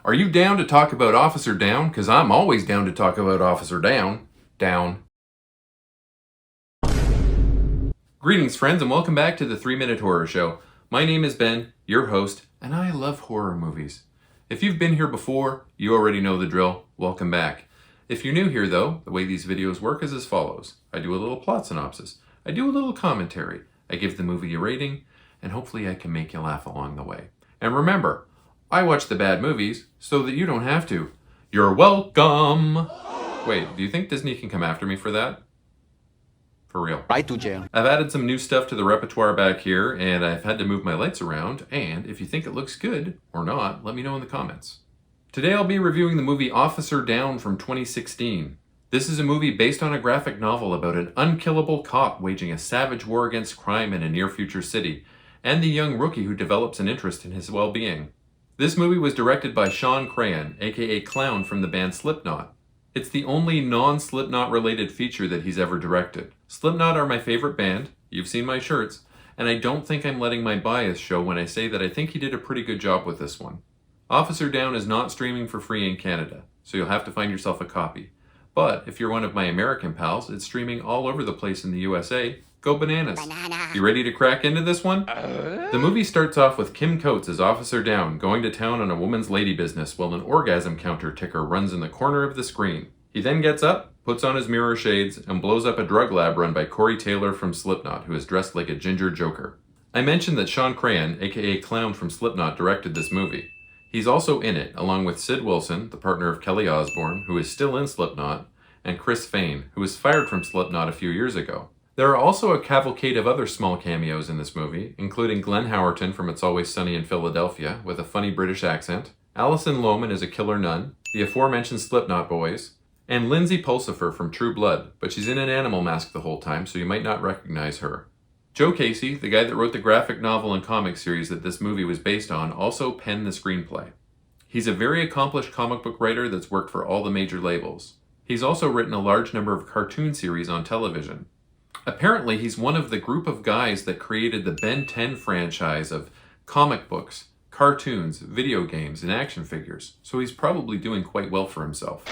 Are you down to talk about Officer Downe? Because I'm always down to talk about Officer Downe. Downe. Greetings, friends, and welcome back to the 3-Minute Horror Show. My name is Ben, your host, and I love horror movies. If you've been here before, you already know the drill. Welcome back. If you're new here, though, the way these videos work is as follows. I do a little plot synopsis. I do a little commentary. I give the movie a rating, and hopefully I can make you laugh along the way. And remember, I watch the bad movies so that you don't have to. You're welcome! Wait, do you think Disney can come after me for that? For real. Right to jail. I've added some new stuff to the repertoire back here, and I've had to move my lights around, and if you think it looks good, or not, let me know in the comments. Today I'll be reviewing the movie Officer Downe from 2016. This is a movie based on a graphic novel about an unkillable cop waging a savage war against crime in a near-future city, and the young rookie who develops an interest in his well-being. This movie was directed by Sean Crahan, aka Clown from the band Slipknot. It's the only non-Slipknot related feature that he's ever directed. Slipknot are my favorite band, you've seen my shirts, and I don't think I'm letting my bias show when I say that I think he did a pretty good job with this one. Officer Downe is not streaming for free in Canada, so you'll have to find yourself a copy. But if you're one of my American pals, it's streaming all over the place in the USA. Go bananas. You ready to crack into this one? The movie starts off with Kim Coates as Officer Downe going to town on a woman's lady business while an orgasm counter ticker runs in the corner of the screen. He then gets up, puts on his mirror shades, and blows up a drug lab run by Corey Taylor from Slipknot, who is dressed like a ginger joker. I mentioned that Sean Crahan, aka Clown from Slipknot, directed this movie. He's also in it, along with Sid Wilson, the partner of Kelly Osbourne, who is still in Slipknot, and Chris Fain, who was fired from Slipknot a few years ago. There are also a cavalcade of other small cameos in this movie, including Glenn Howerton from It's Always Sunny in Philadelphia, with a funny British accent, Alison Lohman as a killer nun, the aforementioned Slipknot boys, and Lindsay Pulsifer from True Blood, but she's in an animal mask the whole time, so you might not recognize her. Joe Casey, the guy that wrote the graphic novel and comic series that this movie was based on, also penned the screenplay. He's a very accomplished comic book writer that's worked for all the major labels. He's also written a large number of cartoon series on television. Apparently, he's one of the group of guys that created the Ben 10 franchise of comic books, cartoons, video games, and action figures, so he's probably doing quite well for himself.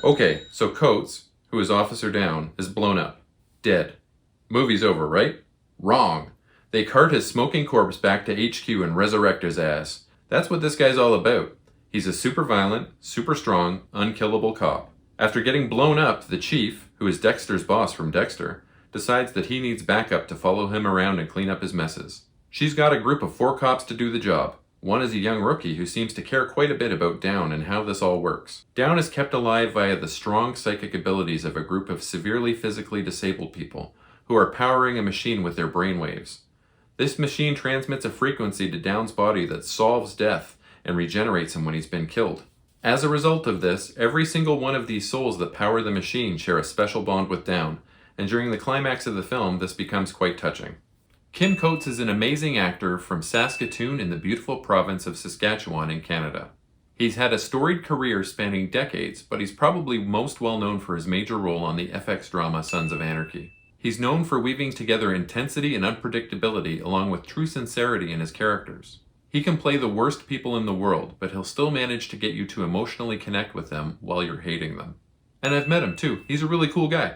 Okay, so Coates, who is Officer Downe, is blown up. Dead. Movie's over, right? Wrong. They cart his smoking corpse back to HQ and resurrect his ass. That's what this guy's all about. He's a super violent, super strong, unkillable cop. After getting blown up, the chief, who is Dexter's boss from Dexter, decides that he needs backup to follow him around and clean up his messes. She's got a group of 4 cops to do the job. One is a young rookie who seems to care quite a bit about Downe and how this all works. Downe is kept alive via the strong psychic abilities of a group of severely physically disabled people who are powering a machine with their brainwaves. This machine transmits a frequency to Downe's body that solves death and regenerates him when he's been killed. As a result of this, every single one of these souls that power the machine share a special bond with Downe, and during the climax of the film, this becomes quite touching. Kim Coates is an amazing actor from Saskatoon in the beautiful province of Saskatchewan in Canada. He's had a storied career spanning decades, but he's probably most well known for his major role on the FX drama Sons of Anarchy. He's known for weaving together intensity and unpredictability along with true sincerity in his characters. He can play the worst people in the world, but he'll still manage to get you to emotionally connect with them while you're hating them. And I've met him too. He's a really cool guy.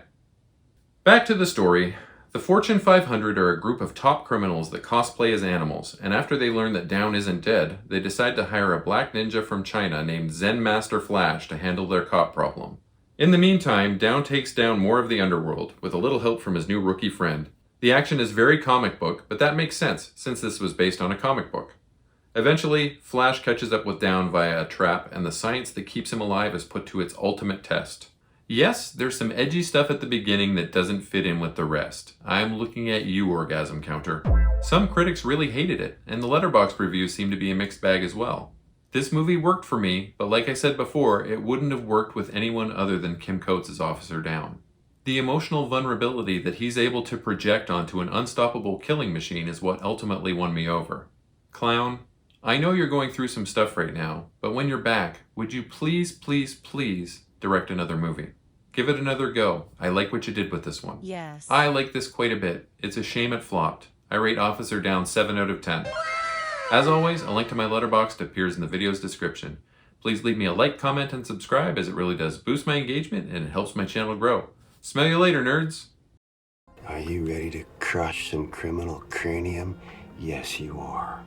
Back to the story. The Fortune 500 are a group of top criminals that cosplay as animals, and after they learn that Downe isn't dead, they decide to hire a black ninja from China named Zen Master Flash to handle their cop problem. In the meantime, Downe takes down more of the underworld, with a little help from his new rookie friend. The action is very comic book, but that makes sense, since this was based on a comic book. Eventually, Flash catches up with Downe via a trap, and the science that keeps him alive is put to its ultimate test. Yes, there's some edgy stuff at the beginning that doesn't fit in with the rest. I'm looking at you, orgasm counter. Some critics really hated it, and the Letterboxd reviews seem to be a mixed bag as well. This movie worked for me, but like I said before, it wouldn't have worked with anyone other than Kim Coates as Officer Downe. The emotional vulnerability that he's able to project onto an unstoppable killing machine is what ultimately won me over. Clown, I know you're going through some stuff right now, but when you're back, would you please, please, please direct another movie? Give it another go. I like what you did with this one. Yes. I like this quite a bit. It's a shame it flopped. I rate Officer Downe 7 out of 10. As always, a link to my Letterboxd appears in the video's description. Please leave me a like, comment, and subscribe, as it really does boost my engagement and it helps my channel grow. Smell you later, nerds! Are you ready to crush some criminal cranium? Yes, you are.